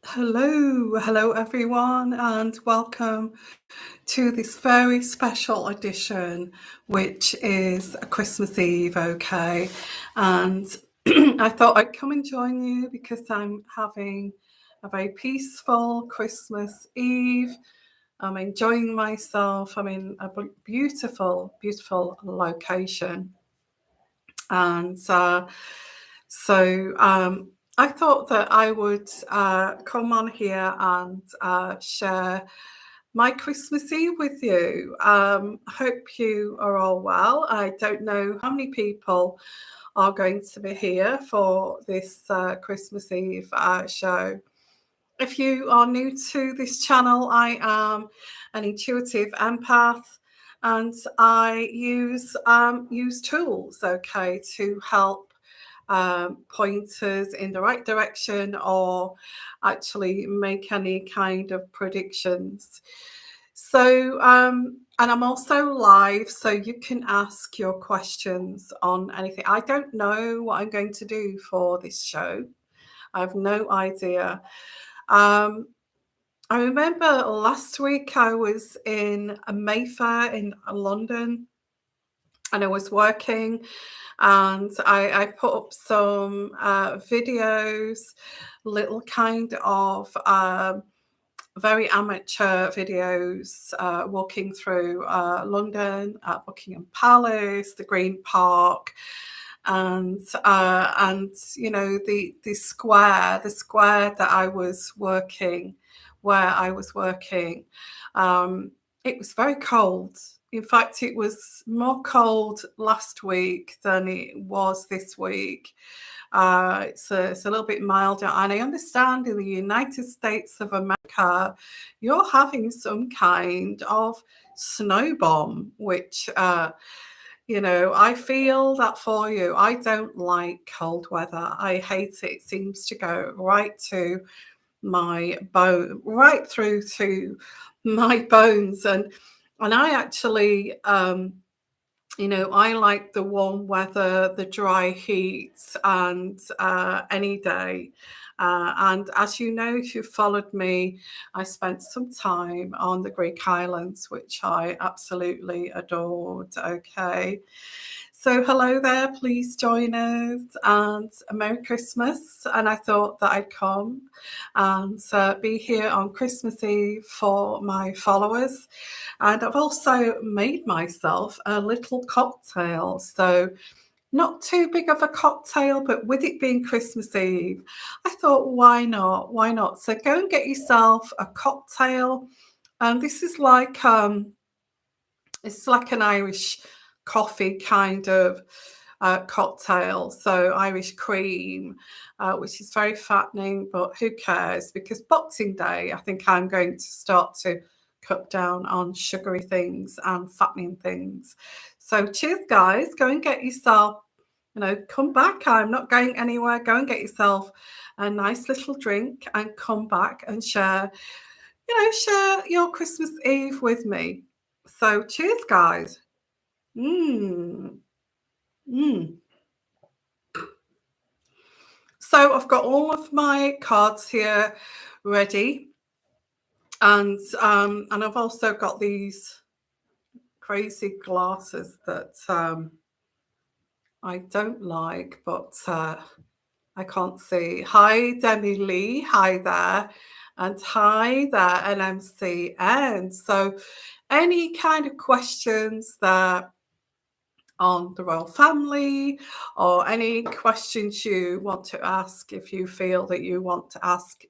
Hello everyone, and welcome to this very special edition, which is a Christmas Eve, okay? And I thought I'd come and join you because I'm having a very peaceful Christmas Eve. I'm enjoying myself. I'm in a beautiful, beautiful location. And I thought that I would come on here and share my Christmas Eve with you. Hope you are all well. I don't know how many people are going to be here for this Christmas Eve show. If you are new to this channel, I am an intuitive empath, and I use tools, okay, to help pointers in the right direction or actually make any kind of predictions. So, and I'm also live, so you can ask your questions on anything. I don't know what I'm going to do for this show. I have no idea. I remember last week I was in a Mayfair in London, and I was working, and I put up some videos, little kind of very amateur videos, walking through London, at Buckingham Palace, the Green Park, and you know, the square that I was working, where I was working. It was very cold. In fact, it was more cold last week than it was this week. It's a little bit milder, and I understand in the United States of America, you're having some kind of snow bomb, which you know, I feel that for you. I don't like cold weather. I hate it. It seems to go right to my bone, right through to my bones. And I actually, you know, I like the warm weather, the dry heat, and any day. And as you know, if you followed me, I spent some time on the Greek islands, which I absolutely adored. Okay. So, hello there, please join us, and Merry Christmas. And I thought that I'd come and be here on Christmas Eve for my followers. And I've also made myself a little cocktail. So, not too big of a cocktail, but with it being Christmas Eve, I thought, why not? Why not? So, go and get yourself a cocktail. And this is like, it's like an Irish coffee kind of cocktail. So Irish cream, which is very fattening, but who cares? Because Boxing Day, I think I'm going to start to cut down on sugary things and fattening things. So cheers, guys. Go and get yourself, you know, come back. I'm not going anywhere. Go and get yourself a nice little drink and come back and share, you know, share your Christmas Eve with me. So cheers, guys. Mm. Mm. So I've got all of my cards here ready, and I've also got these crazy glasses that I don't like, but I can't see. Hi, Demi Lee. Hi there. And hi there, NMCN. So any kind of questions that on the royal family, or any questions you want to ask, if you feel that you want to ask,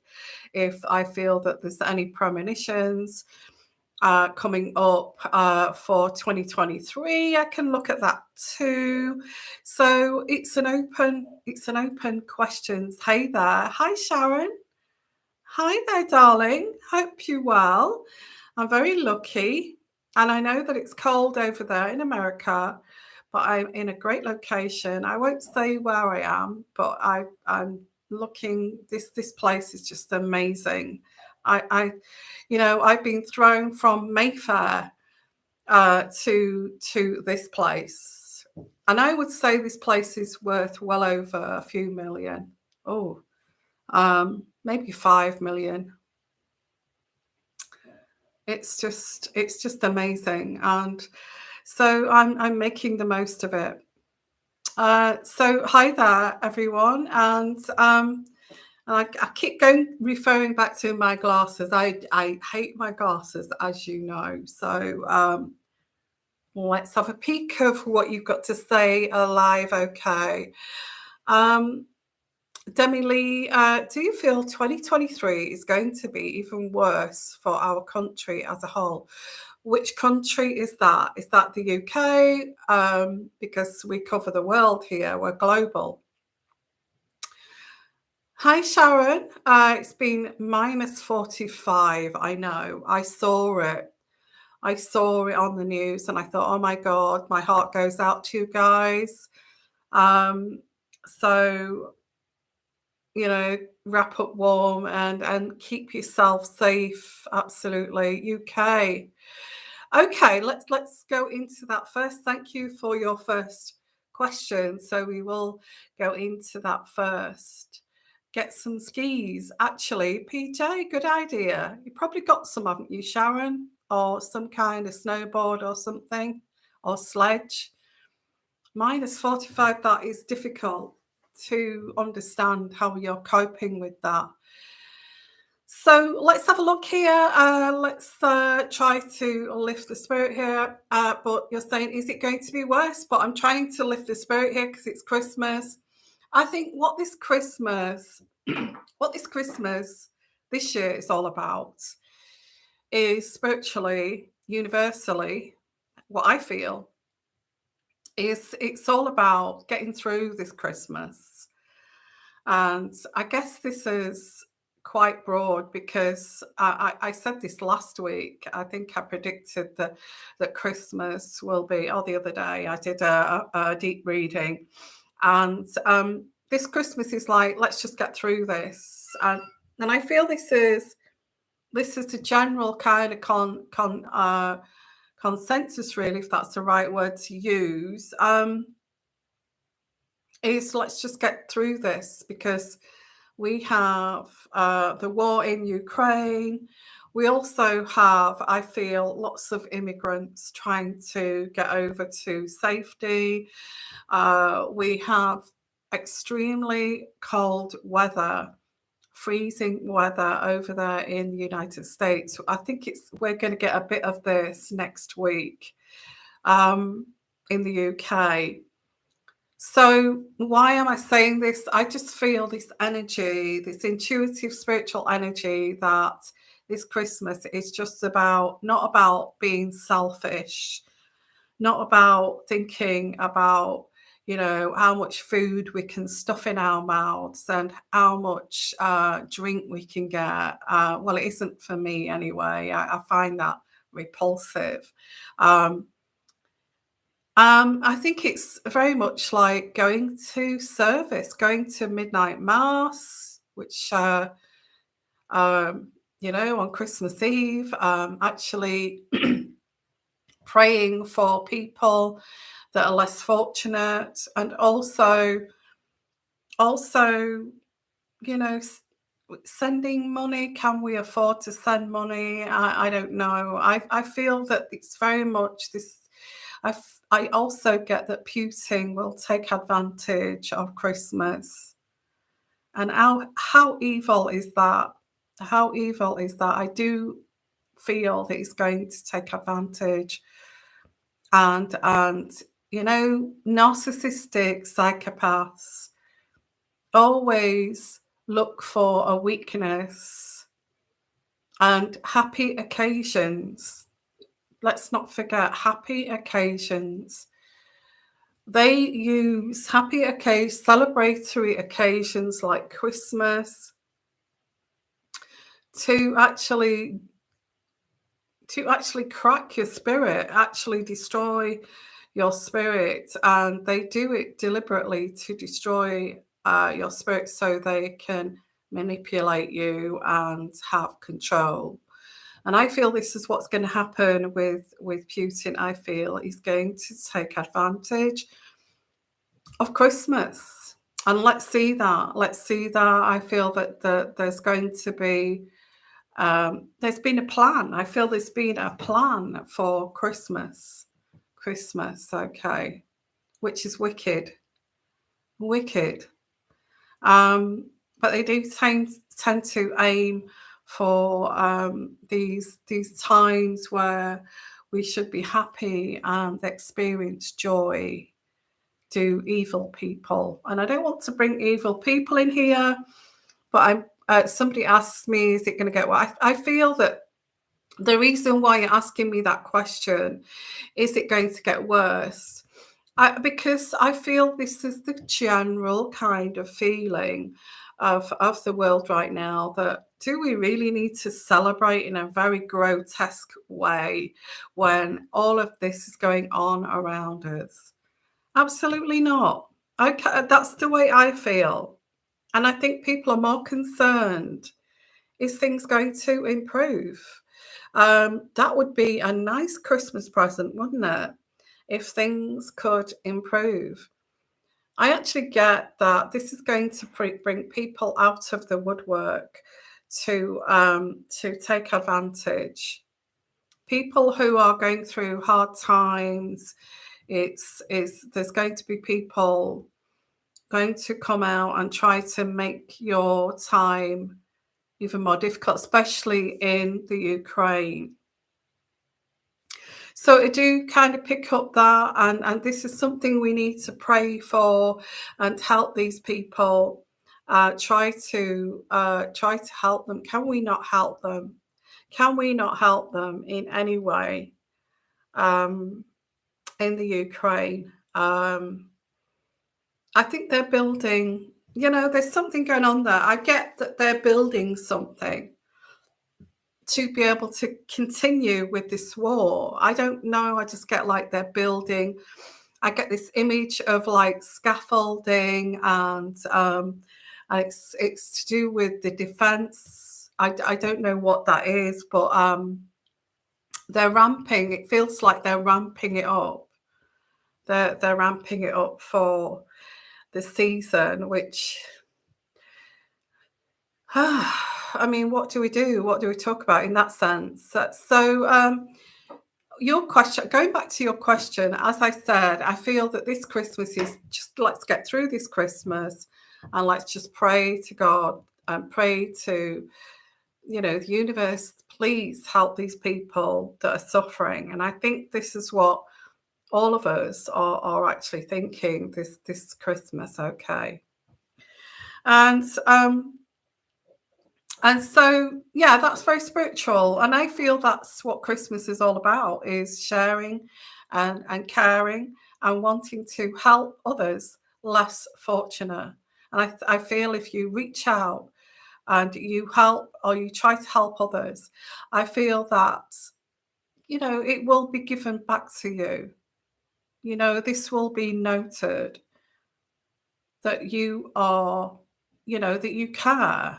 if I feel that there's any premonitions coming up for 2023, I can look at that too. So it's an open questions. Hey there. Hi, Sharon. Hi there, darling. Hope you're well. I'm very lucky, and I know that it's cold over there in America, but I'm in a great location. I won't say where I am, but I'm looking. This place is just amazing. I you know, I've been thrown from Mayfair to this place. And I would say this place is worth well over a few million. Oh, maybe 5 million. It's just amazing. And so I'm making the most of it. So hi there, everyone. And I keep referring back to my glasses. I hate my glasses, as you know. So let's have a peek of what you've got to say live. Okay. Demi Lee, do you feel 2023 is going to be even worse for our country as a whole? Which country is that? Is that the UK? Because we cover the world here, we're global. Hi, Sharon. It's been minus 45. I know. I saw it. I saw it on the news and I thought, oh my God, my heart goes out to you guys. So, you know, wrap up warm and keep yourself safe. Absolutely. UK. Okay, let's go into that first. Thank you for your first question. So we will go into that first. Get some skis. Actually, PJ, good idea. You probably got some, haven't you, Sharon? Or some kind of snowboard or something, or sledge. Minus 45, that is difficult to understand how you're coping with that. So let's have a look here. Let's try to lift the spirit here. But you're saying, is it going to be worse? But I'm trying to lift the spirit here because it's Christmas. I think what this Christmas this year is all about is spiritually, universally, what I feel is it's all about getting through this Christmas. And I guess this is quite broad because I said this last week. I think I predicted that Christmas will be, or the other day, I did a deep reading. And this Christmas is like, let's just get through this. And I feel this is a general kind of consensus, really, if that's the right word to use. Is let's just get through this because we have the war in Ukraine. We also have, I feel, lots of immigrants trying to get over to safety. We have extremely cold weather, freezing weather over there in the United States. I think we're going to get a bit of this next week in the UK. So why am I saying this? I just feel this energy, this intuitive spiritual energy that this Christmas is just not about being selfish, not about thinking about, how much food we can stuff in our mouths and how much drink we can get. Well, it isn't for me anyway. I find that repulsive. I think it's very much like going to service, going to midnight mass, which, on Christmas Eve, actually praying for people that are less fortunate, and also, sending money. Can we afford to send money? I don't know. I feel that it's very much this. I also get that Putin will take advantage of Christmas. And how evil is that? How evil is that? I do feel that he's going to take advantage. And narcissistic psychopaths always look for a weakness, and happy occasions. Let's not forget happy occasions. They use celebratory occasions like Christmas to actually crack your spirit, actually destroy your spirit. And they do it deliberately to destroy your spirit so they can manipulate you and have control. And I feel this is what's going to happen with Putin. I feel he's going to take advantage of Christmas. And let's see that. Let's see that. I feel that there's going to be, there's been a plan. I feel there's been a plan for Christmas. Christmas, okay, which is wicked. Wicked. But they do tend to aim for these times where we should be happy and experience joy, do evil people. And I don't want to bring evil people in here, but somebody asked me, is it going to get worse? I feel that the reason why you're asking me that question, is it going to get worse? Because I feel this is the general kind of feeling of the world right now, that do we really need to celebrate in a very grotesque way when all of this is going on around us? Absolutely not. Okay, that's the way I feel. And I think people are more concerned, is things going to improve? That would be a nice Christmas present, wouldn't it? If things could improve. I actually get that this is going to bring people out of the woodwork to take advantage. People who are going through hard times, there's going to be people going to come out and try to make your time even more difficult, especially in the Ukraine. So I do kind of pick up that, and this is something we need to pray for and help these people. Try to help them. Can we not help them? Can we not help them in any way in the Ukraine? I think they're building. There's something going on there. I get that they're building something to be able to continue with this war. I don't know. I just get like they're building. I get this image of like scaffolding, and it's to do with the defense. I don't know what that is, but they're ramping. It feels like they're ramping it up. They're ramping it up for the season, which I mean, what do we do? What do we talk about in that sense? So, your question, going back to your question, as I said, I feel that this Christmas is just, let's get through this Christmas and let's just pray to God and pray to, the universe, please help these people that are suffering. And I think this is what all of us are actually thinking this Christmas, okay? And so, yeah, that's very spiritual. And I feel that's what Christmas is all about, is sharing and caring and wanting to help others less fortunate. And I feel if you reach out and you help, or you try to help others, I feel that, it will be given back to you. This will be noted, that you are, that you care,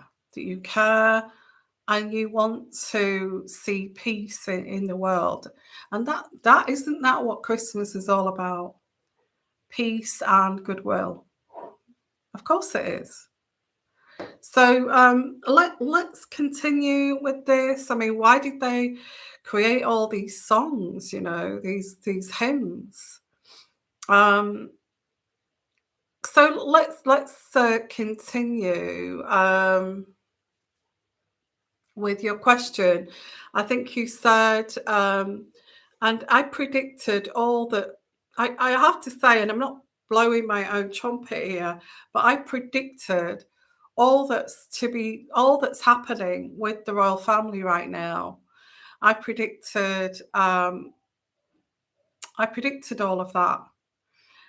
and you want to see peace in the world. And that isn't that what Christmas is all about? Peace and goodwill. Of course it is. So let's continue with this. I mean, why did they create all these songs, these hymns? So let's continue with your question. I think you said, and I predicted all that. I have to say, and I'm not blowing my own trumpet here, but I predicted all that's happening with the royal family right now. I predicted all of that.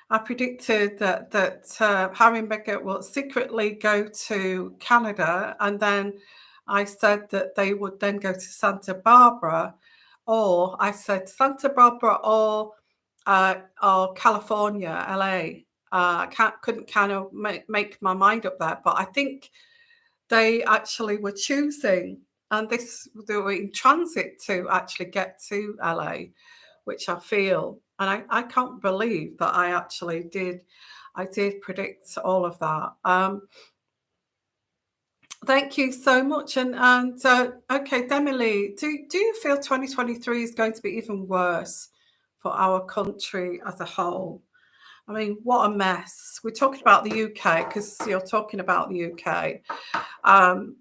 I predicted that Harry and Meghan will secretly go to Canada, and then I said that they would then go to Santa Barbara, or I said Santa Barbara or California, LA. Couldn't kind of make my mind up there, but I think they actually were choosing and they were in transit to actually get to LA, which I feel, and I can't believe that I actually did. I did predict all of that. Thank you so much. And okay, Demily, do you feel 2023 is going to be even worse for our country as a whole? I mean, what a mess. We're talking about the UK because you're talking about the UK. Um,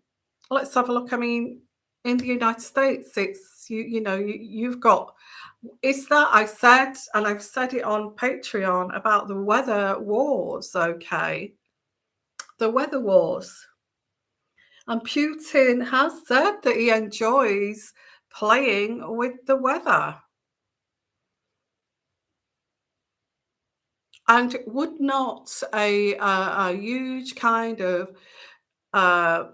let's have a look. I mean, in the United States, it's you've got. It's that I said, and I've said it on Patreon about the weather wars. Okay, the weather wars. And Putin has said that he enjoys playing with the weather. And would not a huge kind of uh,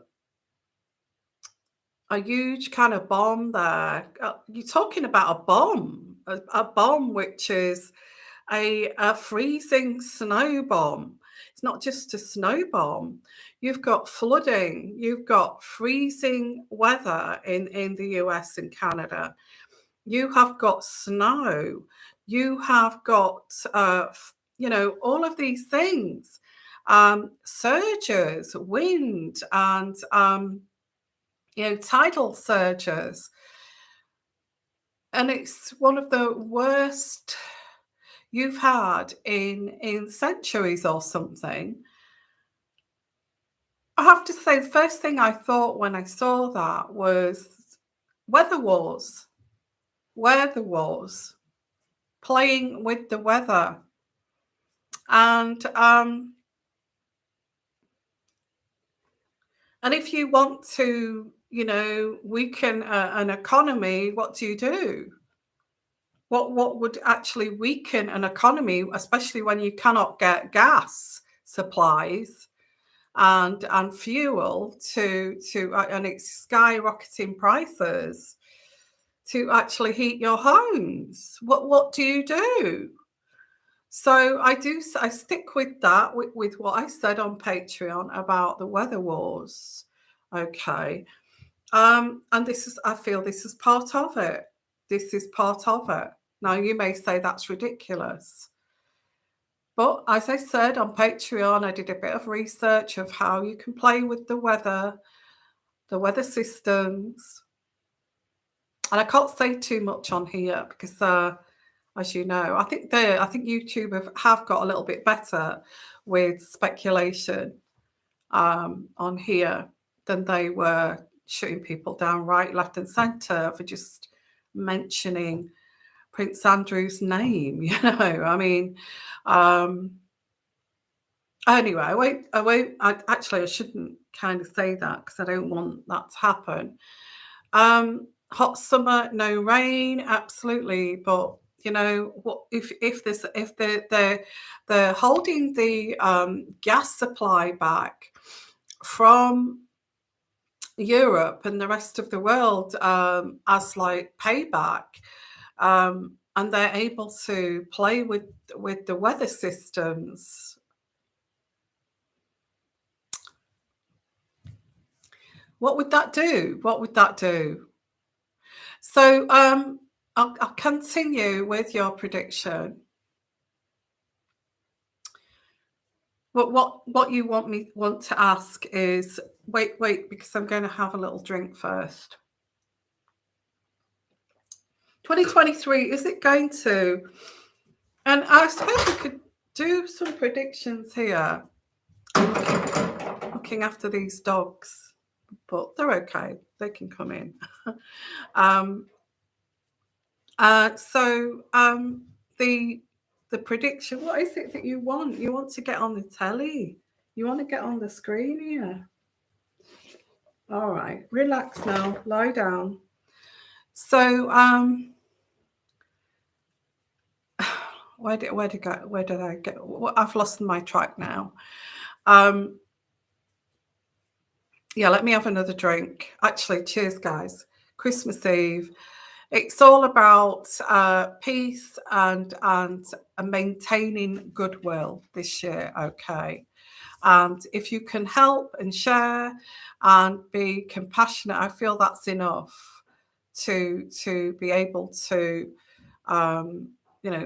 bomb there? You're talking about a bomb, a bomb which is a freezing snow bomb. It's not just a snow bomb. You've got flooding. You've got freezing weather in the US and Canada. You have got snow. You have got, all of these things, surges, wind, and, tidal surges. And it's one of the worst you've had in centuries or something. I have to say, the first thing I thought when I saw that was weather wars. Weather wars. Playing with the weather. And if you want to, weaken an economy, what do you do? What would actually weaken an economy, especially when you cannot get gas supplies and fuel and it's skyrocketing prices to actually heat your homes? What do you do? So I stick with that, with what I said on Patreon about the weather wars. Okay. And I feel this is part of it. This is part of it. Now you may say that's ridiculous. But as I said on Patreon, I did a bit of research of how you can play with the weather systems. And I can't say too much on here because as you know, I think YouTube have got a little bit better with speculation on here than they were shooting people down right, left, and centre for just mentioning Prince Andrew's name. I mean, anyway, I shouldn't kind of say that because I don't want that to happen. Hot summer, no rain, absolutely, but what if they're holding the gas supply back from Europe and the rest of the world as like payback, and they're able to play with the weather systems. What would that do? What would that do? So I'll continue with your prediction. But what you want to ask is wait, because I'm going to have a little drink first. 2023, is it going to? And I suppose we could do some predictions here. Looking after these dogs, but they're okay. They can come in. The prediction, what is it that you want? You want to get on the telly. You want to get on the screen here. All right, relax now, lie down. So where did I get? I've lost my track now. Yeah, let me have another drink. Actually, cheers, guys. Christmas Eve. It's all about peace and maintaining goodwill this year, okay? And if you can help and share and be compassionate, I feel that's enough to be able to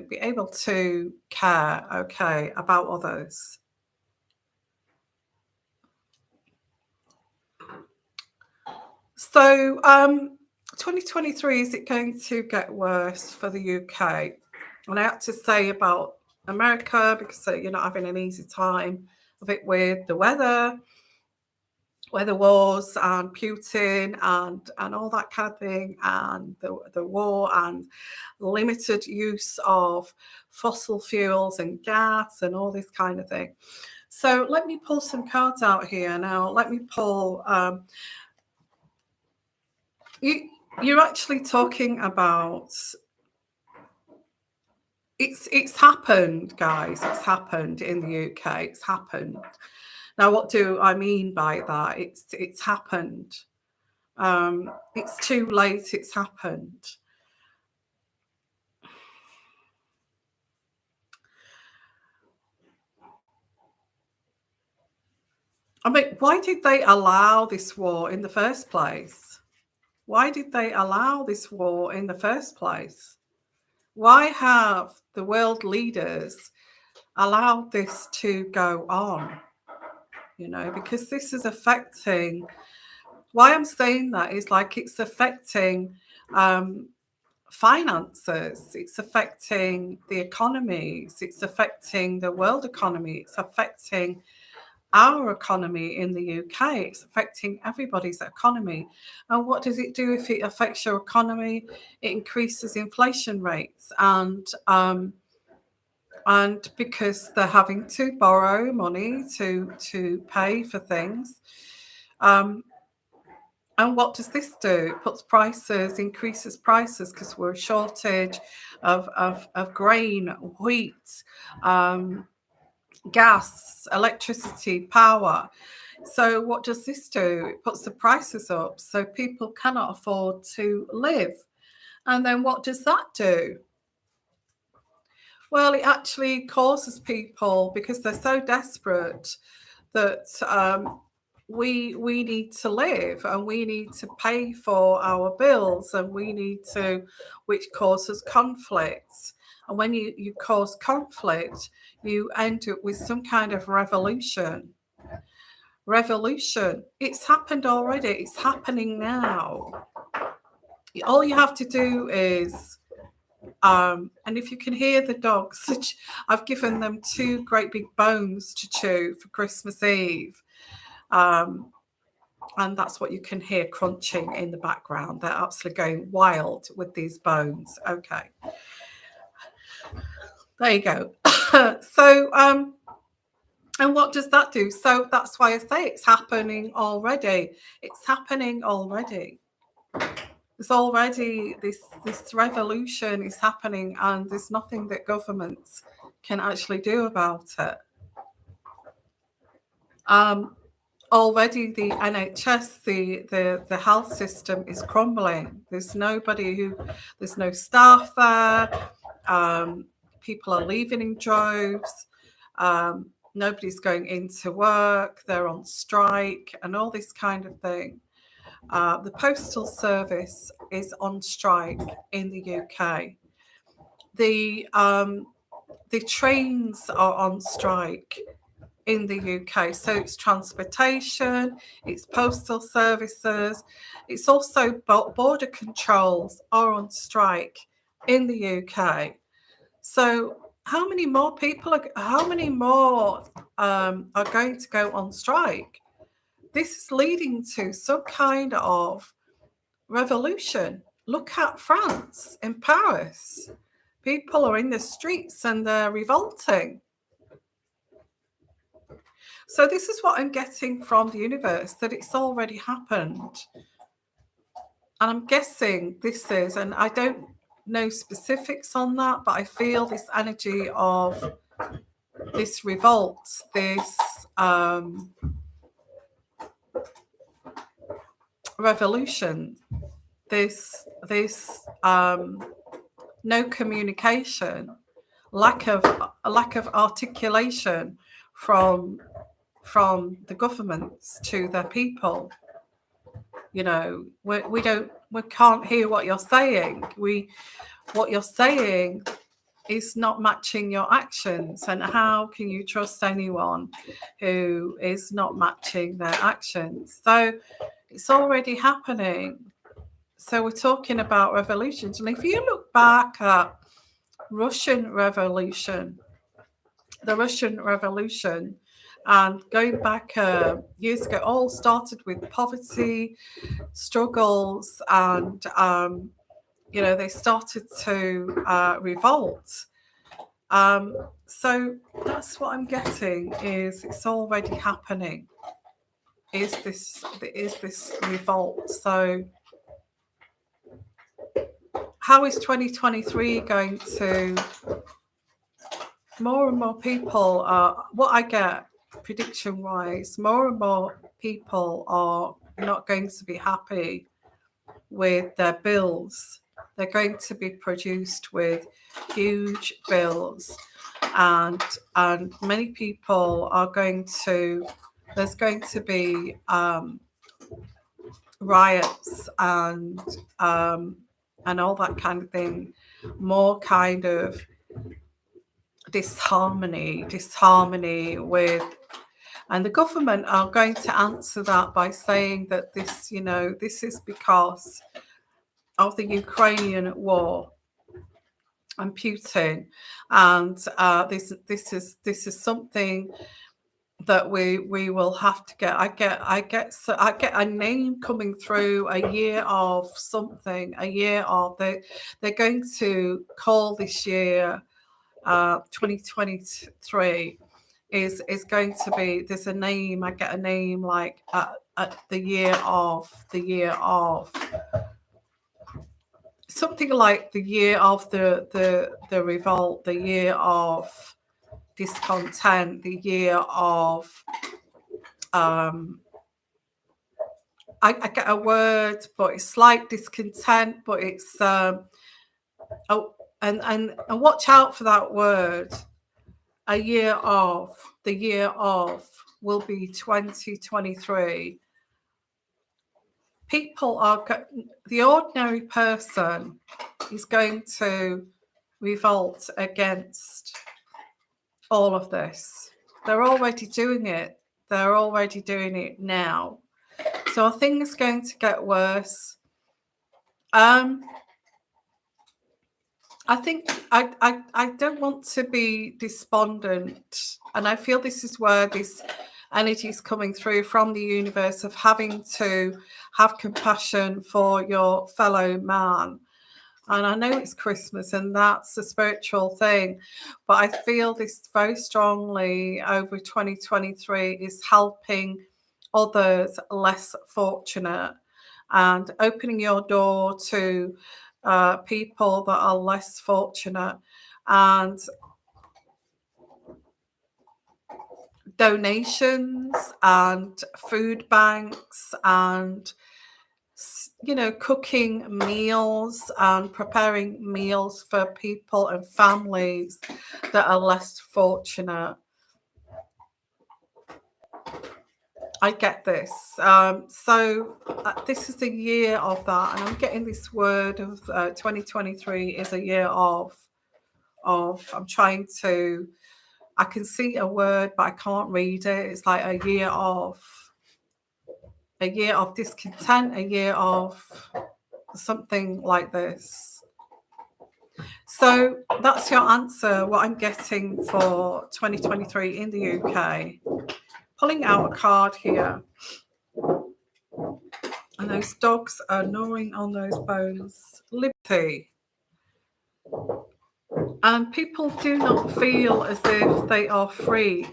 be able to care, okay, about others. So 2023, is it going to get worse for the UK? And I have to say about America, because you're not having an easy time of it with the weather wars and Putin and all that kind of thing, and the war and limited use of fossil fuels and gas and all this kind of thing. So let me pull some cards out here now. Let me pull you're actually talking about it's happened, guys. It's happened in the UK. It's happened. Now, what do I mean by that? It's happened. It's too late. It's happened. I mean, why did they allow this war in the first place? Why did they allow this war in the first place? Why have the world leaders allowed this to go on? Because this is affecting. Why I'm saying that is like it's affecting finances, it's affecting the economies, it's affecting the world economy, it's affecting our economy in the UK, it's affecting everybody's economy. And what does it do if it affects your economy? It increases inflation rates, and because they're having to borrow money to pay for things. And what does this do? It puts prices, increases prices, because we're a shortage of grain, wheat, gas, electricity, power. So what does this do? It puts the prices up, so people cannot afford to live. And then what does that do? Well, it actually causes people, because they're so desperate, that we need to live, and we need to pay for our bills, and we need to, which causes conflicts. And when you cause conflict, you end up with some kind of revolution. It's happened already. It's happening now. All you have to do is and if you can hear the dogs, I've given them 2 great big bones to chew for Christmas Eve. And that's what you can hear crunching in the background. They're absolutely going wild with these bones. Okay. There you go. So, and what does that do? So that's why I say it's happening already. It's happening already. There's already this revolution is happening, and there's nothing that governments can actually do about it. Already the NHS, the health system is crumbling. There's no staff there. People are leaving in droves. Nobody's going into work. They're on strike and all this kind of thing. The postal service is on strike in the UK. The trains are on strike in the UK. So it's transportation, it's postal services, it's also border controls are on strike in the UK. So how many more people are going to go on strike? This is leading to some kind of revolution. Look at France, in Paris. People are in the streets and they're revolting. So this is what I'm getting from the universe, that it's already happened. And I'm guessing this is, and I don't know specifics on that, but I feel this energy of this revolt, this revolution this no communication, lack of articulation from the governments to their people. You know, we can't hear what you're saying. What you're saying is not matching your actions, and how can you trust anyone who is not matching their actions? So it's already happening. So we're talking about revolutions, and if you look back at the Russian Revolution, and going back years ago, all started with poverty, struggles, and you know, they started to revolt. So that's what I'm getting, is it's already happening. Is this revolt? So how is 2023 going to? More and more people are, what I get prediction wise, more and more people are not going to be happy with their bills. They're going to be produced with huge bills, and many people are going to, there's going to be riots and all that kind of thing, more kind of disharmony with, and the government are going to answer that by saying that this, you know, this is because of the Ukrainian war and Putin, and this is something that we will have to get. I get a name coming through, a year of something, a year of they're going to call this year 2023 is going to be, there's a name, I get a name like the year of something like the year of the revolt, the year of discontent, the year of I get a word, but it's like discontent, but it's and watch out for that word. The year of will be 2023. People are, the ordinary person is going to revolt against all of this. They're already doing it. They're already doing it now. So I think it's going to get worse. I think I don't want to be despondent, and I feel this is where this energy is coming through from the universe, of having to have compassion for your fellow man. And I know it's Christmas and that's a spiritual thing, but I feel this very strongly over 2023 is helping others less fortunate and opening your door to people that are less fortunate, and donations and food banks, and, you know, cooking meals and preparing meals for people and families that are less fortunate. I get this. So this is a year of that, and I'm getting this word of 2023 is a year of I'm trying to, I can see a word but I can't read it. It's like a year of discontent, a year of something like this. So that's your answer, what I'm getting for 2023 in the UK. Pulling out a card here. And those dogs are gnawing on those bones. Liberty. And people do not feel as if they are free.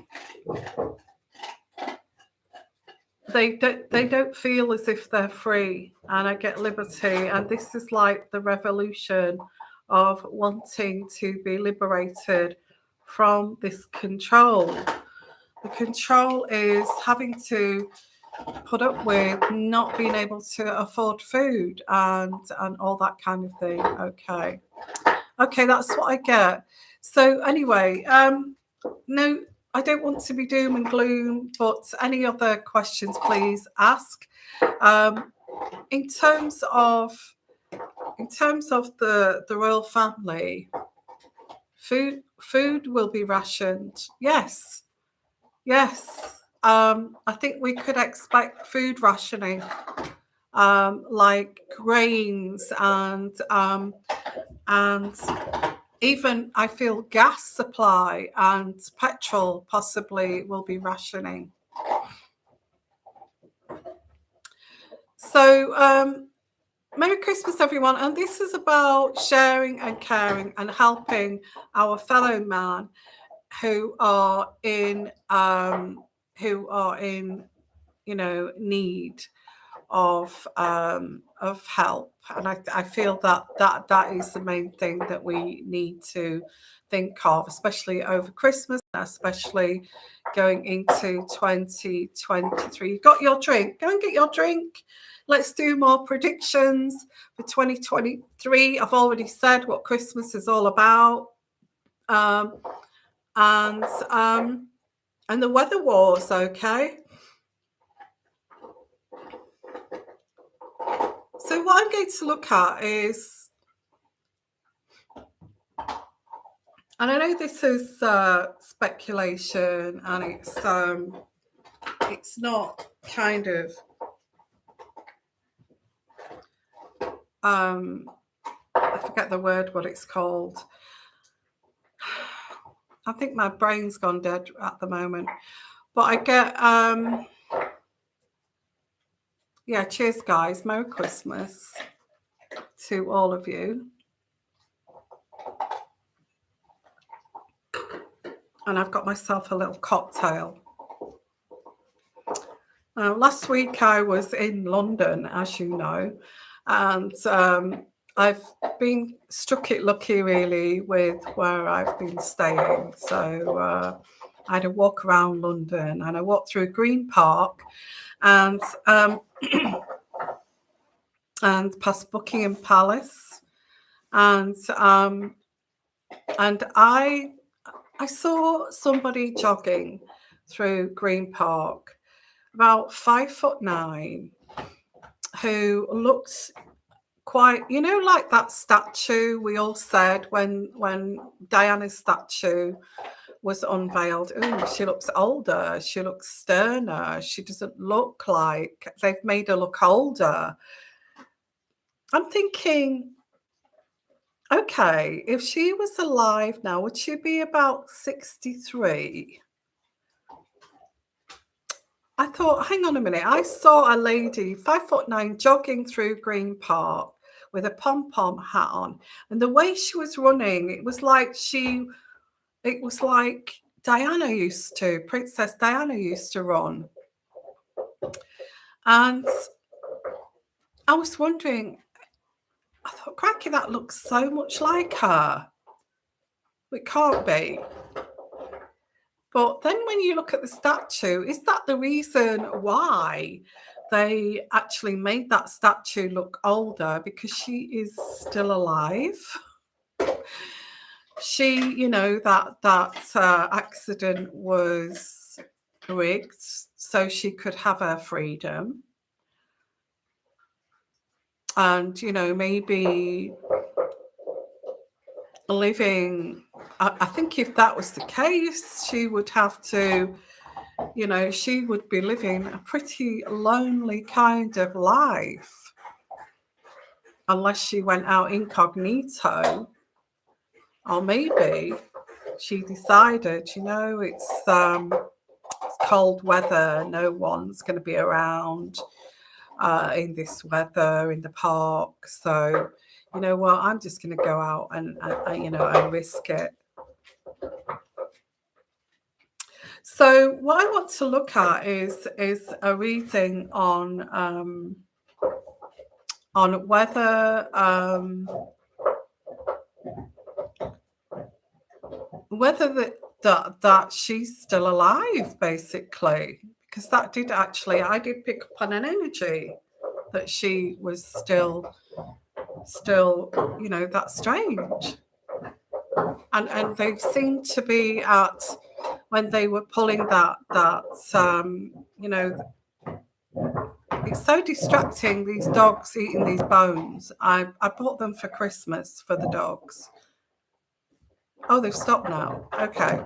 They don't feel as if they're free. And I get liberty. And this is like the revolution of wanting to be liberated from this control. The control is having to put up with not being able to afford food and all that kind of thing. Okay, that's what I get. So anyway, no, I don't want to be doom and gloom, but any other questions, please ask. In terms of the royal family, food will be rationed. Yes. I think we could expect food rationing, like grains and even I feel gas supply and petrol possibly will be rationing. So Merry Christmas, everyone. And this is about sharing and caring and helping our fellow man who are in need of help. And I feel that is the main thing that we need to think of, especially over Christmas, especially going into 2023. You got your drink? Go and get your drink. Let's do more predictions for 2023. I've already said what Christmas is all about. And the weather wars, okay? So what I'm going to look at is, and I know this is speculation, and it's not kind of I forget the word, what it's called. I think my brain's gone dead at the moment. But I get yeah, cheers guys. Merry Christmas to all of you. And I've got myself a little cocktail. Last week I was in London, as you know, and I've been struck it lucky really with where I've been staying. So I had a walk around London and I walked through Green Park and and past Buckingham Palace, and I saw somebody jogging through Green Park, about 5'9", who looked quite, like that statue we all said when Diana's statue was unveiled. Oh, she looks older. She looks sterner. She doesn't look like they've made her look older. I'm thinking, okay, if she was alive now, would she be about 63? I thought, hang on a minute. I saw a lady, 5'9", jogging through Green Park with a pom-pom hat on. And the way she was running, it was like Diana used to, Princess Diana used to run. And I was wondering, I thought, cracky, that looks so much like her. It can't be. But then when you look at the statue, is that the reason why they actually made that statue look older? Because she is still alive. She, that accident was rigged so she could have her freedom. And, maybe living, I think if that was the case, she would have to, she would be living a pretty lonely kind of life unless she went out incognito. Or maybe she decided, it's cold weather, no one's going to be around in this weather in the park, so you know what, I'm just going to go out and risk it. So what I want to look at is a reading on whether that she's still alive, basically, because that did actually, I did pick up on an energy that she was still, you know, that's strange. And they seemed to be at, when they were pulling that you know, it's so distracting, these dogs eating these bones. I bought them for Christmas for the dogs. Oh, they've stopped now. Okay.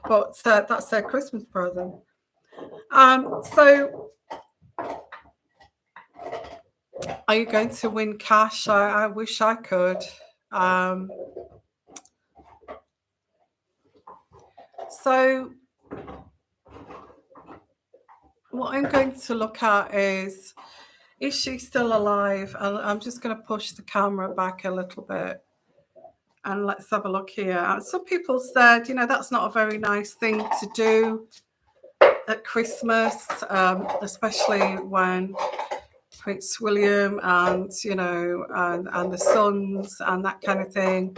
But that's their Christmas present. So are you going to win cash? I wish I could. So what I'm going to look at is she still alive? And I'm just going to push the camera back a little bit. And let's have a look here. Some people said, you know, that's not a very nice thing to do at Christmas, especially when Prince William and, you know, and the sons and that kind of thing.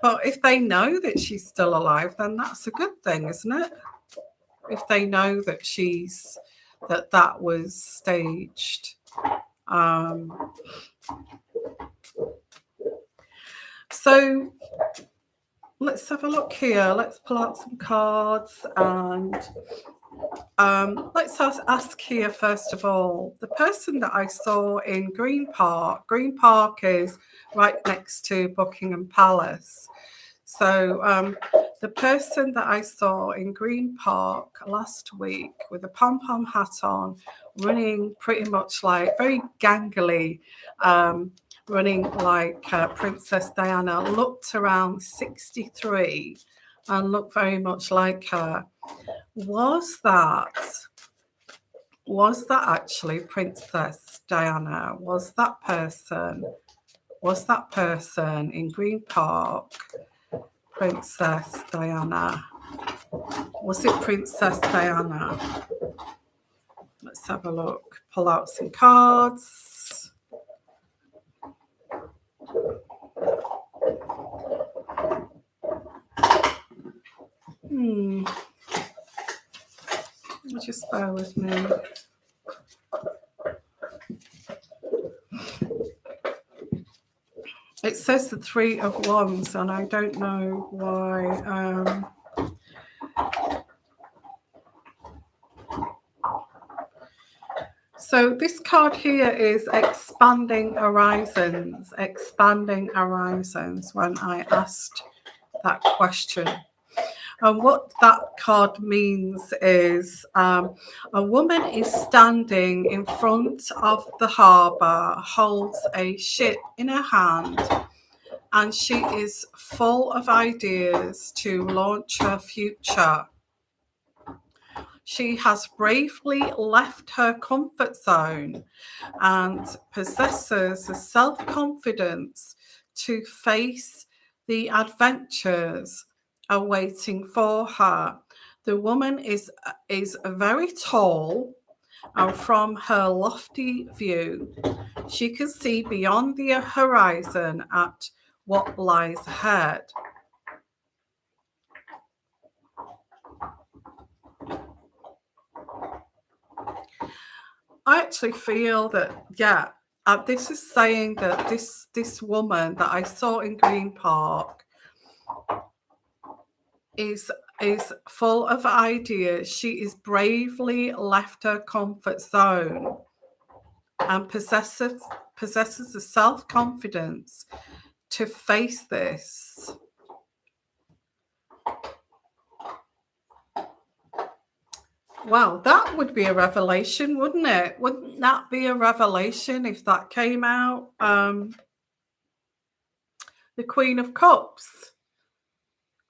But if they know that she's still alive, then that's a good thing, isn't it? If they know that that was staged. So let's have a look here. Let's pull out some cards and let's ask here first of all, the person that I saw in Green Park. Green Park is right next to Buckingham Palace. So the person that I saw in Green Park last week with a pom-pom hat on, running pretty much like very gangly, running like Princess Diana, looked around 63 and looked very much like her. Was that actually Princess Diana? Was that person in Green Park Princess Diana? Was it Princess Diana? Let's have a look. Pull out some cards. Just bear with me. It says the Three of Wands, and I don't know why. So this card here is expanding horizons, when I asked that question. And what that card means is a woman is standing in front of the harbour, holds a ship in her hand, and she is full of ideas to launch her future. She has bravely left her comfort zone and possesses the self-confidence to face the adventures awaiting for her. The woman is very tall, and from her lofty view, she can see beyond the horizon at what lies ahead. I actually feel that, yeah, this is saying that this woman that I saw in Green Park is full of ideas. She is bravely left her comfort zone and possesses the self-confidence to face this. Wow, that would be a revelation, wouldn't it? Wouldn't that be a revelation if that came out? The Queen of Cups.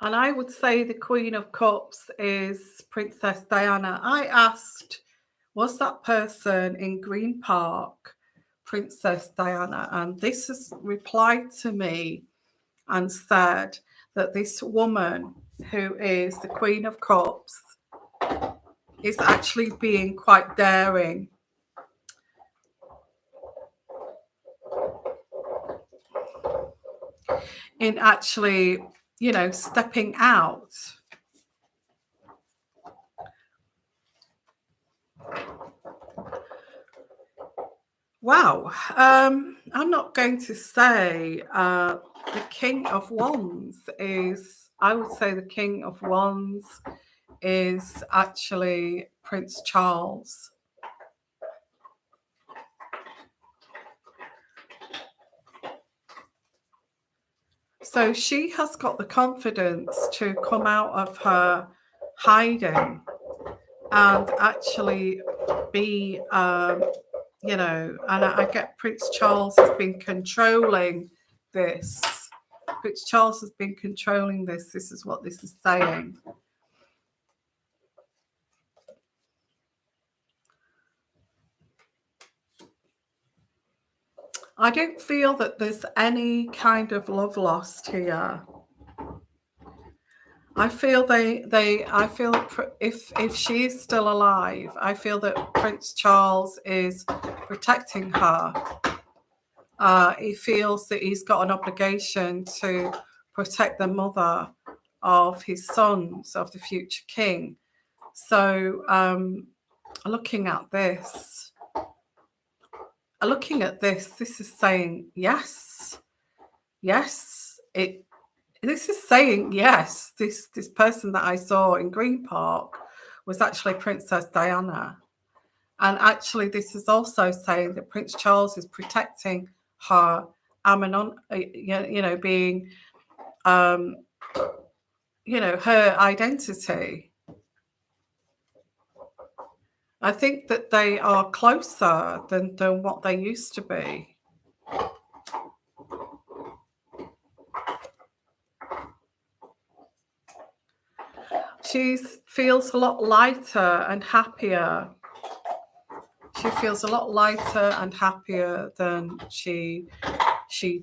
And I would say the Queen of Cups is Princess Diana. I asked, was that person in Green Park Princess Diana? And this has replied to me and said that this woman who is the Queen of Cups is actually being quite daring. In actually, you know, stepping out. Wow. I'm not going to say the King of Wands is, I would say the King of Wands is actually Prince Charles. So she has got the confidence to come out of her hiding and actually be, you know, and I get Prince Charles has been controlling this. Prince Charles has been controlling this. This is what this is saying. I don't feel that there's any kind of love lost here. I feel I feel that if she is still alive, I feel that Prince Charles is protecting her. He feels that he's got an obligation to protect the mother of his sons, of the future king. So looking at this, this is saying yes, yes. This is saying yes. This person that I saw in Green Park was actually Princess Diana, and actually this is also saying that Prince Charles is protecting her, you know, being, you know, her identity. I think that they are closer than what they used to be. She feels a lot lighter and happier. She feels a lot lighter and happier than she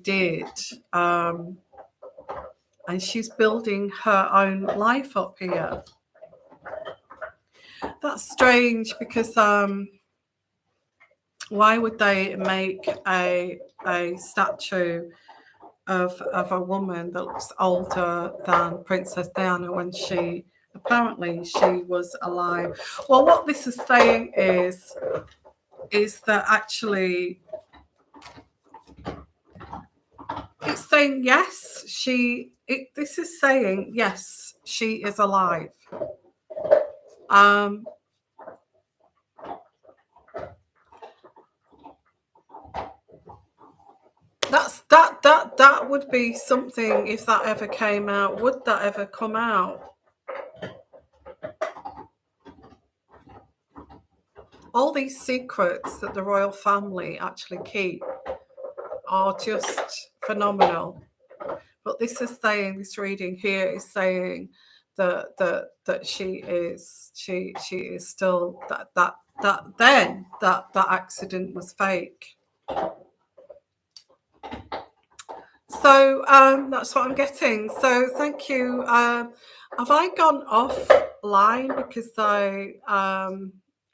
did. And she's building her own life up here. That's strange because why would they make a statue of a woman that looks older than Princess Diana when apparently she was alive? Well, what this is saying is that actually it's saying yes, this is saying yes, she is alive. That would be something if that ever came out. Would that ever come out? All these secrets that the royal family actually keep are just phenomenal. But this is saying, this reading here is saying that she is still that accident was fake. So that's what I'm getting. So thank you. Have I gone offline because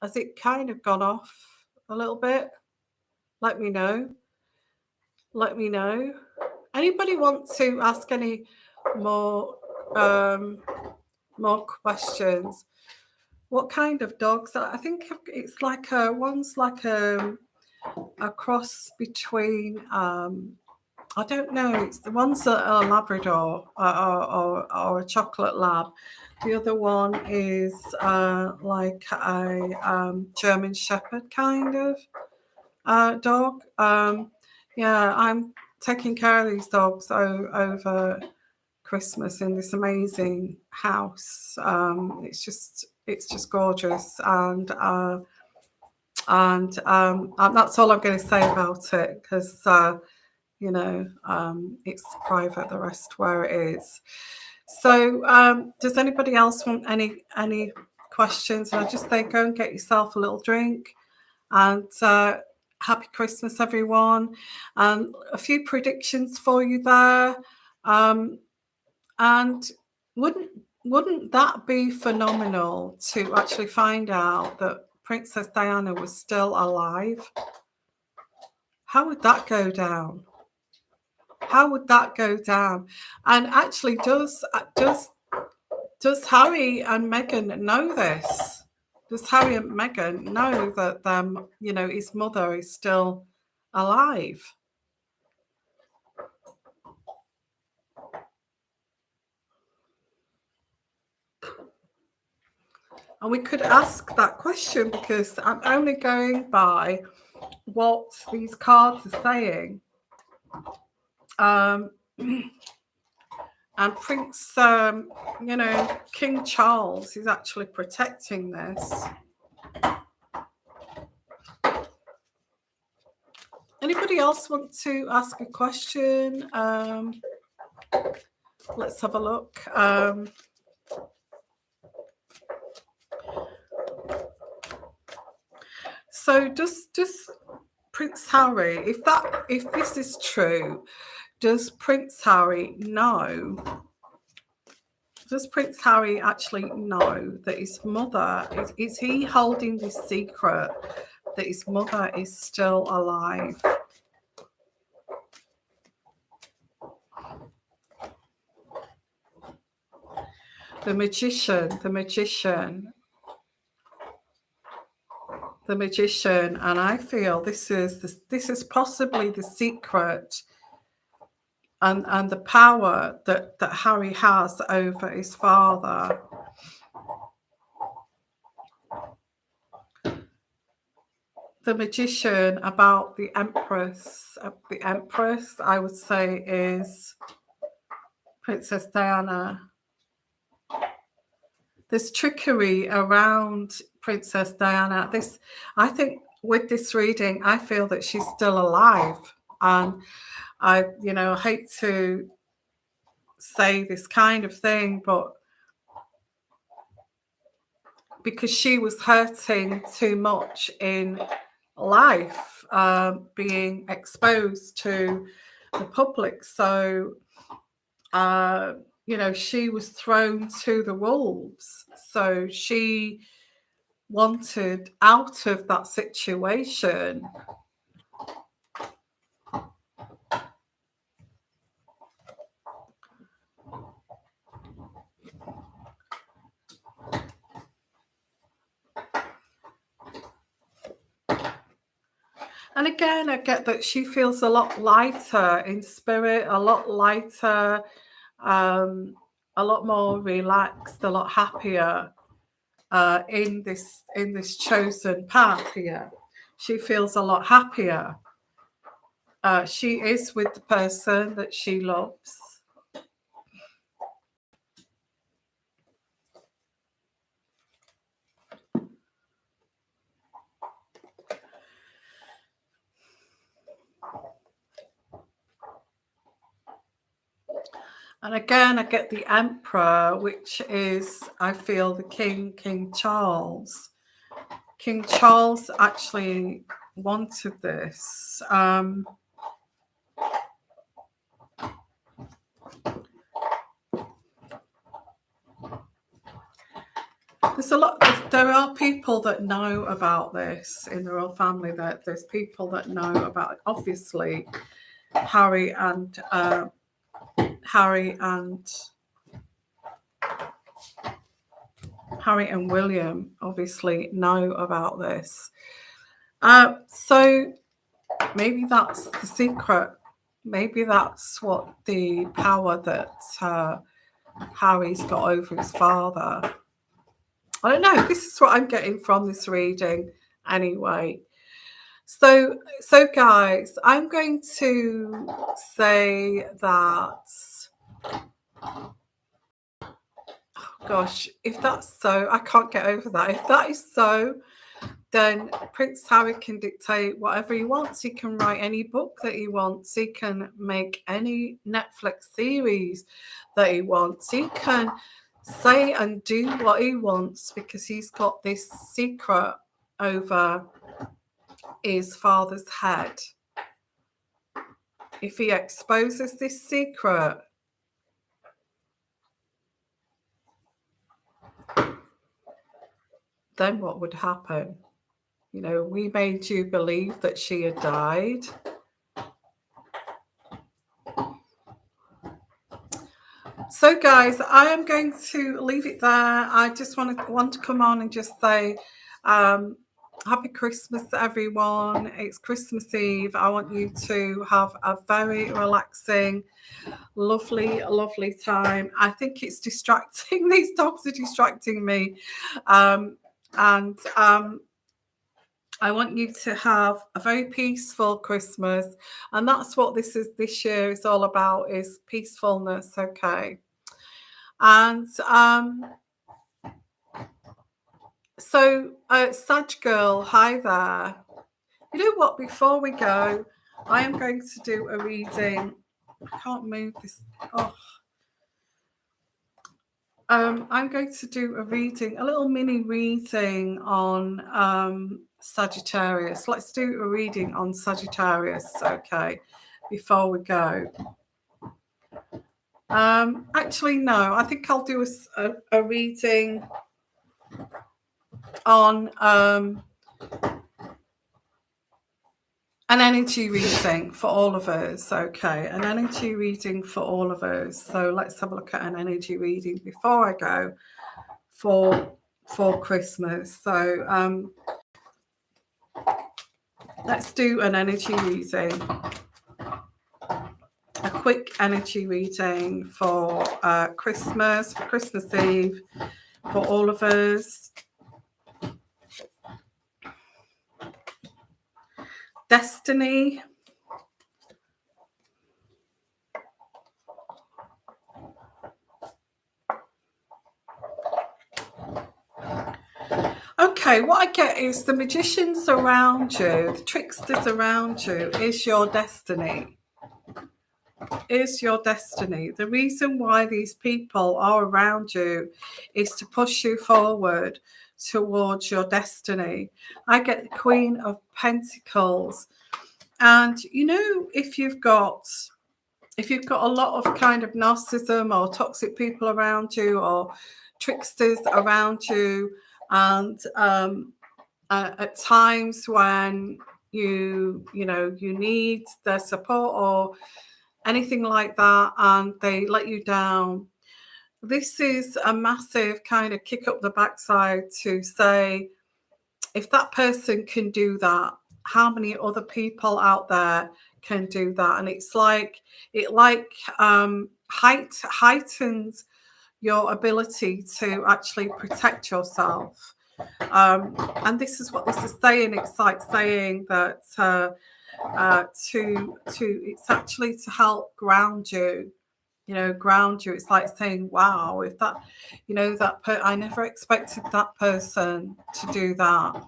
has it kind of gone off a little bit? Let me know. Let me know. Anybody want to ask any more questions? What kind of dogs? I think it's like one's like a cross between I don't know. It's the ones that are Labrador or a chocolate lab. The other one is like a German Shepherd kind of dog. Yeah, I'm taking care of these dogs over Christmas in this amazing house. It's just gorgeous, and that's all I'm going to say about it because. You know, it's private, the rest where it is. So does anybody else want any questions? And I just think go and get yourself a little drink, and happy Christmas, everyone. And a few predictions for you there. And wouldn't that be phenomenal to actually find out that Princess Diana was still alive? How would that go down? How would that go down? And actually, does Harry and Meghan know this? Does Harry and Meghan know that you know, his mother is still alive? And we could ask that question because I'm only going by what these cards are saying. And Prince, King Charles is actually protecting this. Anybody else want to ask a question? Let's have a look. So does Prince Harry, if this is true, does Prince Harry know? Does Prince Harry actually know that his mother is he holding this secret that his mother is still alive? The magician, and I feel this is possibly the secret and the power that Harry has over his father. The magician about the Empress. The Empress, I would say, is Princess Diana. There's trickery around Princess Diana. I think with this reading, I feel that she's still alive. And I hate to say this kind of thing, but because she was hurting too much in life, being exposed to the public. So, she was thrown to the wolves. So she wanted out of that situation. And again, I get that she feels a lot lighter in spirit, a lot lighter, a lot more relaxed, a lot happier in this chosen path here. She feels a lot happier. She is with the person that she loves. And again, I get the Emperor, which is, I feel, the King Charles. King Charles actually wanted this. There are people that know about this in the royal family. That there's people that know about it. Obviously, Harry and William obviously know about this. So maybe that's the secret. Maybe that's what the power that Harry's got over his father. I don't know. This is what I'm getting from this reading anyway. So guys, I'm going to say that, oh gosh, if that's so, I can't get over that. If that is so, then Prince Harry can dictate whatever he wants. He can write any book that he wants. He can make any Netflix series that he wants. He can say and do what he wants because he's got this secret over his father's head. If he exposes this secret, then what would happen? We made you believe that she had died. So guys, I am going to leave it there. I just want to come on and just say Happy Christmas, everyone. It's Christmas Eve. I want you to have a very relaxing, lovely, lovely time. I think it's distracting. These dogs are distracting me. And I want you to have a very peaceful Christmas. And that's what this year is all about, is peacefulness, okay? And so Sag Girl, hi there. You know what, before we go, I am going to do a reading. I can't move this. Oh. I'm going to do a reading, a little mini reading on Sagittarius. Let's do a reading on Sagittarius, okay, before we go. Actually, no, I think I'll do a reading on an energy reading for all of us, okay? An energy reading for all of us. So let's have a look at an energy reading before I go for Christmas. So let's do an energy reading. A quick energy reading for Christmas, for Christmas Eve, for all of us. Destiny. Okay, what I get is the magicians around you, the tricksters around you, is your destiny. Is your destiny. The reason why these people are around you is to push you forward towards your destiny. I get the Queen of Pentacles. And you know, if you've got a lot of kind of narcissism or toxic people around you or tricksters around you, and at times when you need their support or anything like that, and they let you down, this is a massive kind of kick up the backside to say, if that person can do that, how many other people out there can do that? And it's like heightens your ability to actually protect yourself. And this is what this is saying. It's like saying that it's actually to help ground you. Ground you. It's like saying, wow, if that, I never expected that person to do that.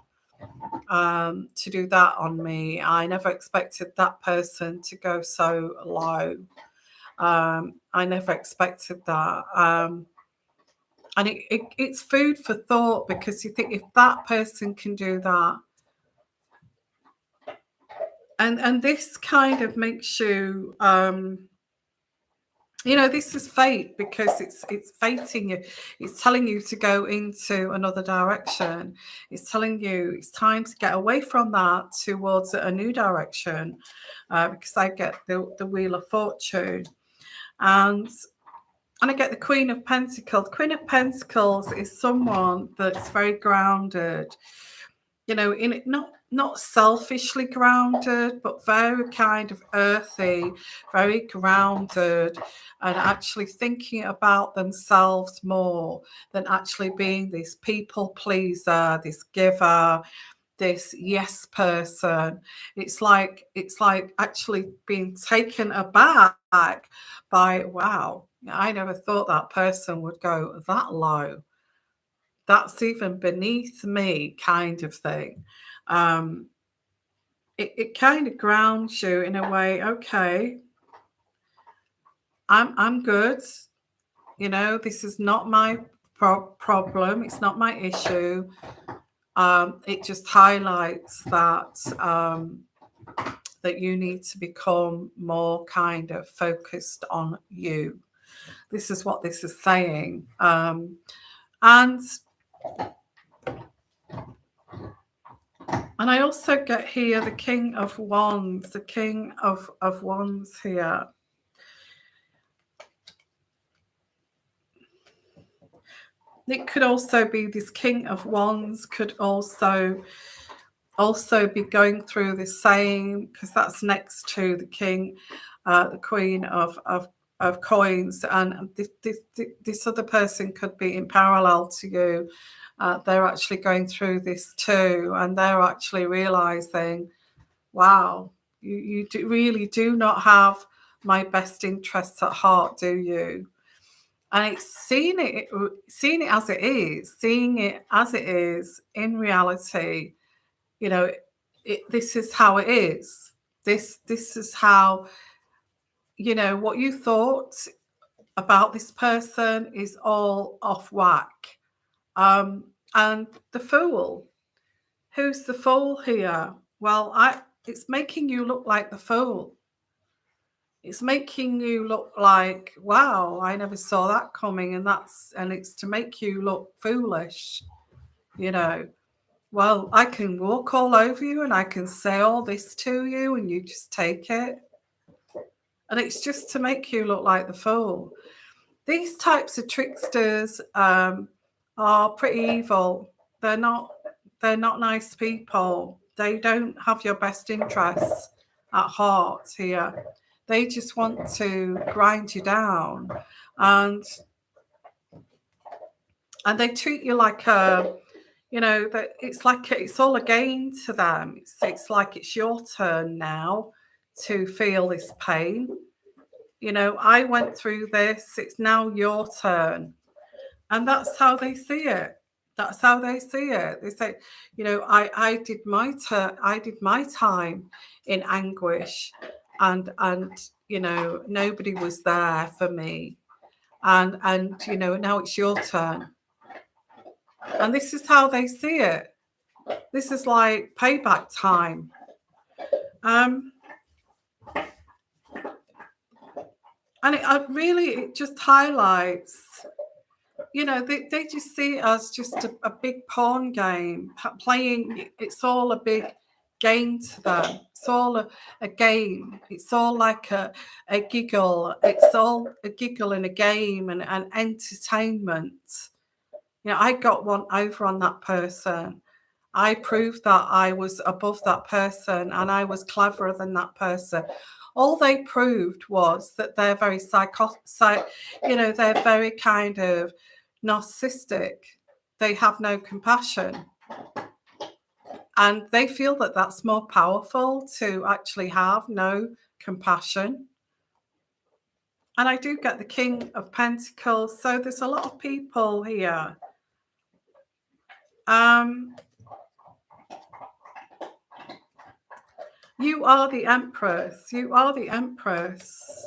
To do that on me. I never expected that person to go so low. I never expected that. And it's food for thought, because you think, if that person can do that, and this kind of makes you, this is fate, because it's fating you. It's telling you to go into another direction. It's telling you it's time to get away from that towards a new direction, because I get the Wheel of Fortune. And I get the Queen of Pentacles. Queen of Pentacles is someone that's very grounded, in it, not selfishly grounded, but very kind of earthy, very grounded, and actually thinking about themselves more than actually being this people pleaser, this giver, this yes person. It's like actually being taken aback by, wow, I never thought that person would go that low. That's even beneath me, kind of thing. It kind of grounds you in a way. Okay, I'm good. This is not my problem. It's not my issue. It just highlights that that you need to become more kind of focused on you. This is what this is saying. And I also get here the King of Wands, the King of Wands here. It could also be this King of Wands could also also be going through the same, because that's next to the king, the queen of coins, and this other person could be in parallel to you. They're actually going through this too, and they're actually realizing, wow, you really do not have my best interests at heart, do you? And it's seeing it as it is, seeing it as it is in reality. You know, this is how it is. This is how, you know, what you thought about this person is all off whack. And the fool, who's the fool here? Well, it's making you look like the fool. It's making you look like, wow, I never saw that coming, and it's to make you look foolish, you know. Well, I can walk all over you and I can say all this to you and you just take it. And it's just to make you look like the fool. These types of tricksters are pretty evil. They're not nice people. They don't have your best interests at heart here. They just want to grind you down, and they treat you like a, you know, that it's like it's all a game to them. It's like it's your turn now to feel this pain. You know, I went through this, it's now your turn. And that's how they see it. That's how they see it. They say, you know, I did my time in anguish, and you know, nobody was there for me. And you know, now it's your turn. And this is how they see it. This is like payback time. And it just highlights, you know, they just see it as just a big pawn game, playing. It's all a big game to them. It's all a game. It's all like a giggle. It's all a giggle and a game and entertainment. You know, I got one over on that person. I proved that I was above that person and I was cleverer than that person. All they proved was that they're very you know, they're very kind of narcissistic. They have no compassion. And they feel that that's more powerful, to actually have no compassion. And I do get the King of Pentacles. So there's a lot of people here. You are the Empress. You are the Empress.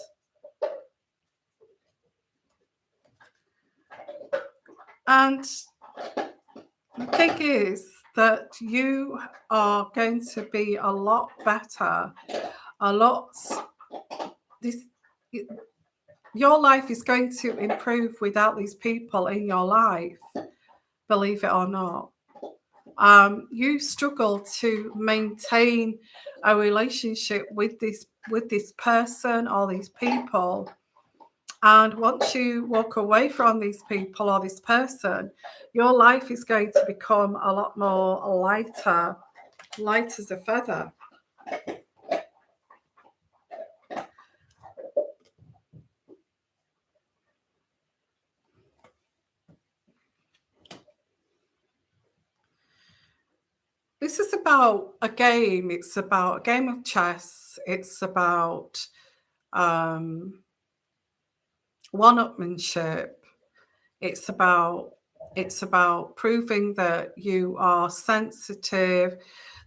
And the thing is that you are going to be a lot better. Your life is going to improve without these people in your life, believe it or not. You struggle to maintain a relationship with this person or these people, and once you walk away from these people or this person, your life is going to become a lot more light as a feather. This is about a game. It's about a game of chess. It's about one-upmanship. It's about proving that you are sensitive,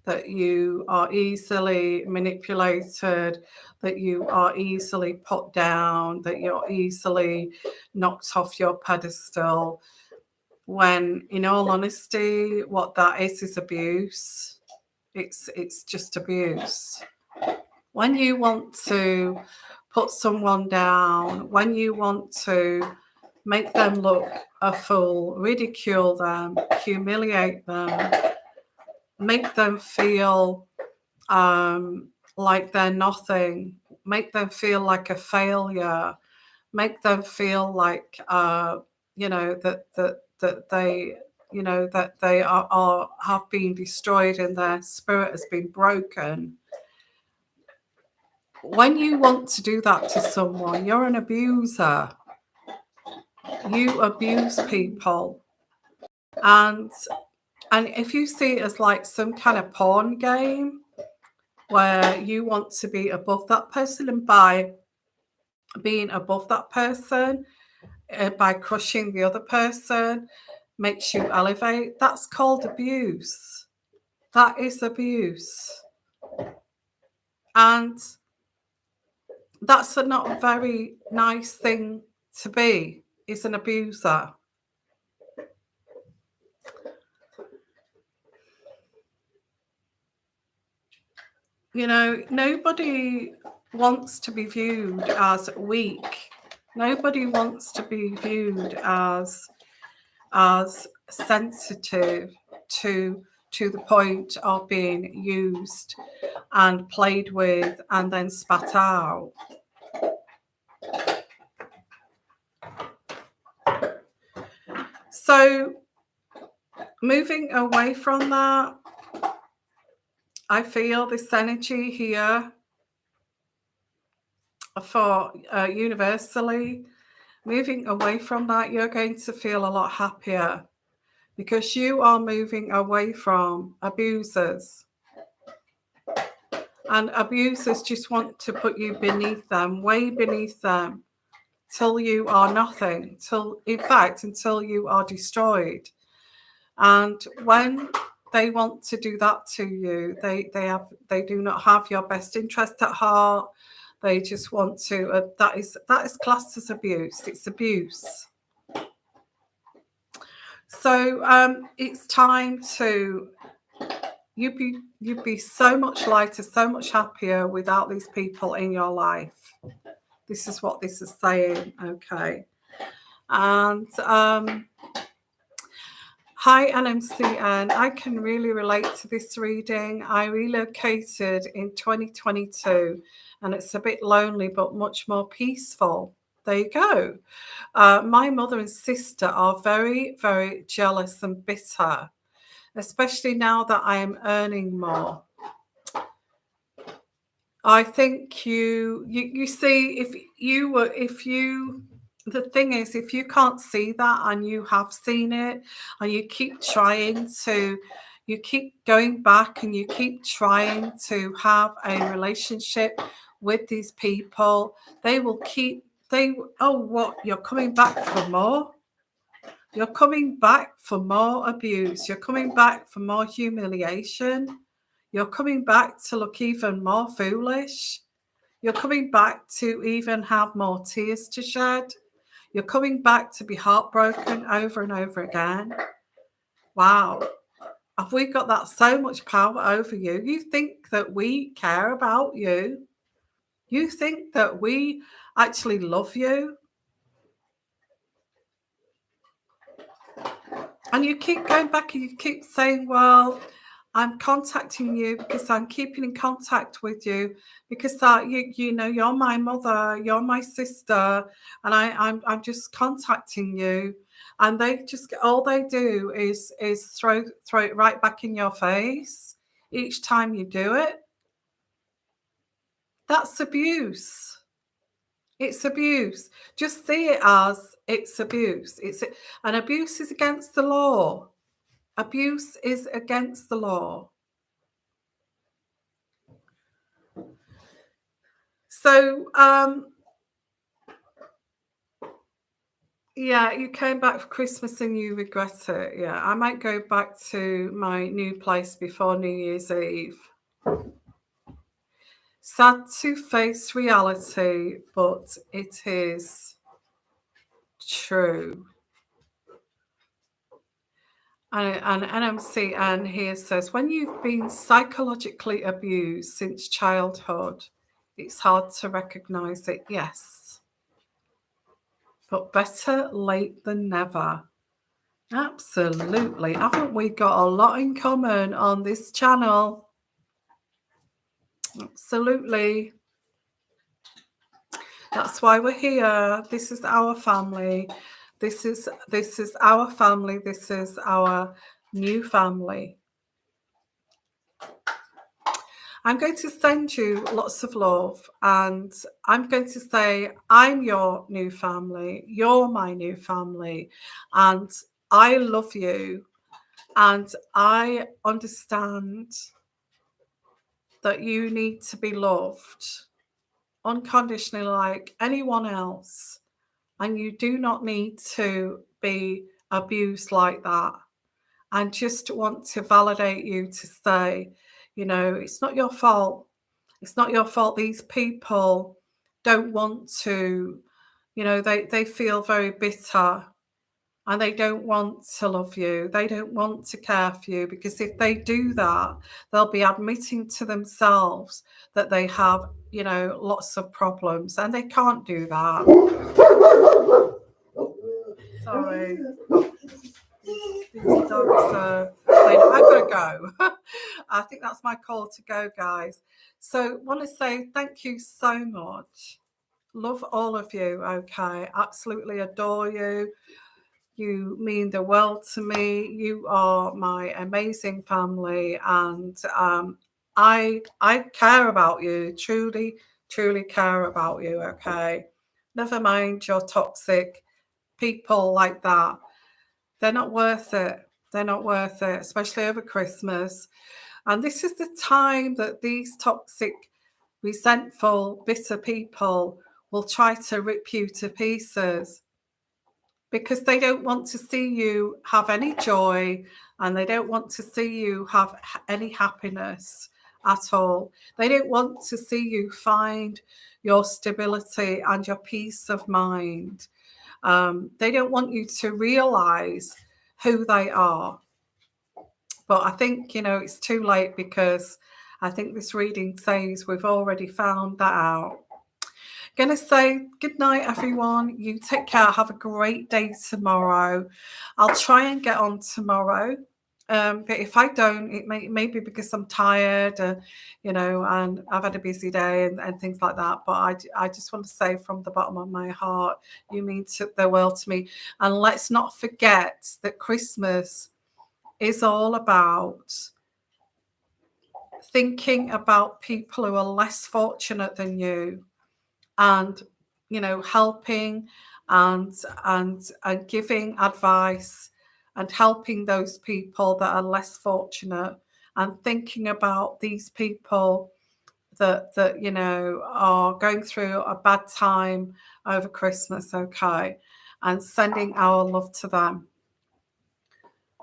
that you are easily manipulated, that you are easily put down, that you're easily knocked off your pedestal. When, in all honesty, what that is abuse. It's just abuse. When you want to put someone down, when you want to make them look a fool, ridicule them, humiliate them, make them feel like they're nothing, make them feel like a failure, make them feel like you know, that you know, that they have been destroyed and their spirit has been broken. When you want to do that to someone, you're an abuser. You abuse people. And if you see it as like some kind of porn game where you want to be above that person, and by being above that person, by crushing the other person, makes you elevate, that's called abuse. That is abuse. And that's not a very nice thing to be, is an abuser. You know, nobody wants to be viewed as weak. Nobody wants to be viewed as sensitive to the point of being used and played with and then spat out. So moving away from that, I feel this energy here for universally, moving away from that, you're going to feel a lot happier because you are moving away from abusers. And abusers just want to put you beneath them, way beneath them, till you are nothing, until you are destroyed. And when they want to do that to you, they do not have your best interest at heart. They just want to. That is classed as abuse. It's abuse. So it's time to. You'd be so much lighter, so much happier without these people in your life. This is what this is saying. Okay. And hi, NMCN. I can really relate to this reading. I relocated in 2022 and it's a bit lonely but much more peaceful. There you go. My mother and sister are very, very jealous and bitter, especially now that I am earning more. I think you see, the thing is, if you can't see that and you have seen it and you keep going back and you keep trying to have a relationship with these people, what, you're coming back for more? You're coming back for more abuse. You're coming back for more humiliation. You're coming back to look even more foolish. You're coming back to even have more tears to shed. You're coming back to be heartbroken over and over again. Wow. Have we got that so much power over you? You think that we care about you? You think that we actually love you? And you keep going back and you keep saying, well, I'm contacting you because I'm keeping in contact with you because you know, you're my mother, you're my sister, and I'm just contacting you. And they just, all they do is throw it right back in your face each time you do it. That's abuse. It's abuse. Just see it as it's abuse. And abuse is against the law. Abuse is against the law. So, yeah, you came back for Christmas and you regret it. Yeah, I might go back to my new place before New Year's Eve. Sad to face reality, but it is true. And NMCN here says, when you've been psychologically abused since childhood, it's hard to recognize it. Yes. But better late than never. Absolutely. Haven't we got a lot in common on this channel? Absolutely. That's why we're here. This is our family. This is our family. This is our new family. I'm going to send you lots of love, and I'm going to say, I'm your new family. You're my new family, and I love you, and I understand that you need to be loved unconditionally like anyone else, and you do not need to be abused like that. And just want to validate you to say, you know, it's not your fault. It's not your fault. These people don't want to, you know, they feel very bitter, and they don't want to love you. They don't want to care for you, because if they do that, they'll be admitting to themselves that they have, you know, lots of problems, and they can't do that. Sorry. These dogs are playing. I've got to go. I think that's my call to go, guys. So want to say thank you so much. Love all of you. Okay. Absolutely adore you. You mean the world to me. You are my amazing family, and I care about you. Truly, truly care about you. Okay. Never mind your toxic people like that. They're not worth it. They're not worth it, especially over Christmas. And this is the time that these toxic, resentful, bitter people will try to rip you to pieces, because they don't want to see you have any joy, and they don't want to see you have any happiness at all. They don't want to see you find your stability and your peace of mind. They don't want you to realize who they are. But I think, you know, it's too late, because I think this reading says we've already found that out. Gonna say good night, everyone. You take care. Have a great day tomorrow. I'll try and get on tomorrow. But if I don't, it may be because I'm tired, you know, and I've had a busy day and things like that. But I just want to say from the bottom of my heart, you mean the world to me. And let's not forget that Christmas is all about thinking about people who are less fortunate than you, and, you know, helping and giving advice and helping those people that are less fortunate, and thinking about these people that you know are going through a bad time over Christmas. Okay. And sending our love to them.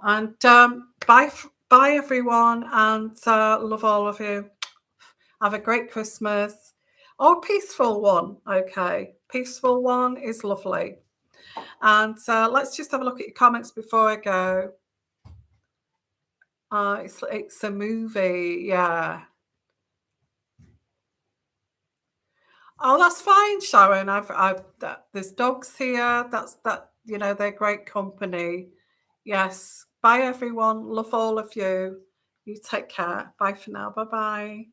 And bye everyone, and love all of you. Have a great Christmas, or peaceful one. Okay, peaceful one is lovely. And let's just have a look at your comments before I go. It's a movie, yeah. Oh, that's fine, Sharon. There's dogs here. That, you know, they're great company. Yes. Bye, everyone. Love all of you. You take care. Bye for now. Bye bye.